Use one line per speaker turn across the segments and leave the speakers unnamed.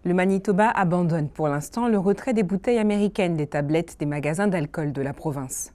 Le Manitoba abandonne pour l'instant le retrait des bouteilles américaines des tablettes des magasins d'alcool de la province.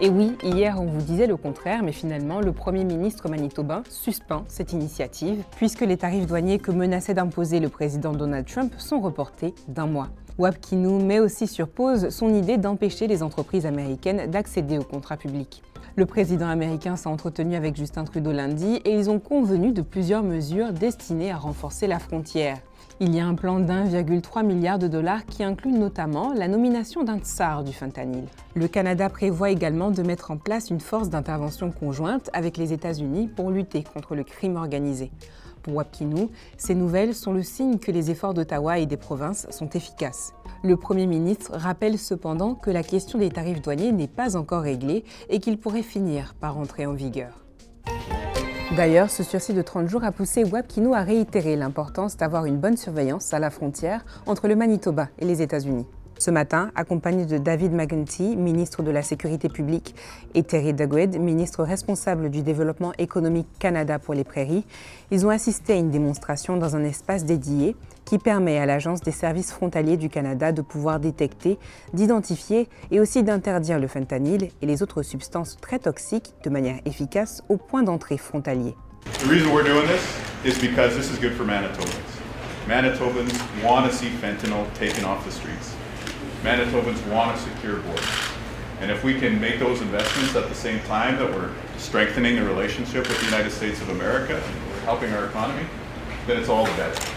Et oui, hier on vous disait le contraire, mais finalement le Premier ministre manitobain suspend cette initiative puisque les tarifs douaniers que menaçait d'imposer le président Donald Trump sont reportés d'1 mois. Wap Kinew met aussi sur pause son idée d'empêcher les entreprises américaines d'accéder aux contrats publics. Le président américain s'est entretenu avec Justin Trudeau lundi et ils ont convenu de plusieurs mesures destinées à renforcer la frontière. Il y a un plan d'1,3 milliard de dollars qui inclut notamment la nomination d'un tsar du fentanyl. Le Canada prévoit également de mettre en place une force d'intervention conjointe avec les États-Unis pour lutter contre le crime organisé. Pour Wap Kinew, ces nouvelles sont le signe que les efforts d'Ottawa et des provinces sont efficaces. Le Premier ministre rappelle cependant que la question des tarifs douaniers n'est pas encore réglée et qu'il pourrait finir par entrer en vigueur. D'ailleurs, ce sursis de 30 jours a poussé Wap Kinew à réitérer l'importance d'avoir une bonne surveillance à la frontière entre le Manitoba et les États-Unis. Ce matin, accompagné de David McGuinty, ministre de la Sécurité publique, et Terry Duguid, ministre responsable du développement économique Canada pour les Prairies, ils ont assisté à une démonstration dans un espace dédié qui permet à l'Agence des services frontaliers du Canada de pouvoir détecter, d'identifier et aussi d'interdire le fentanyl et les autres substances très toxiques de manière efficace au point d'entrée frontalier.
The reason we're doing this is because this is good for Manitobans. Manitobans want to see fentanyl taken off the streets. Manitobans want a secure border. And if we can make those investments at the same time that we're strengthening the relationship with the United States of America and we're helping our economy, then it's all the better.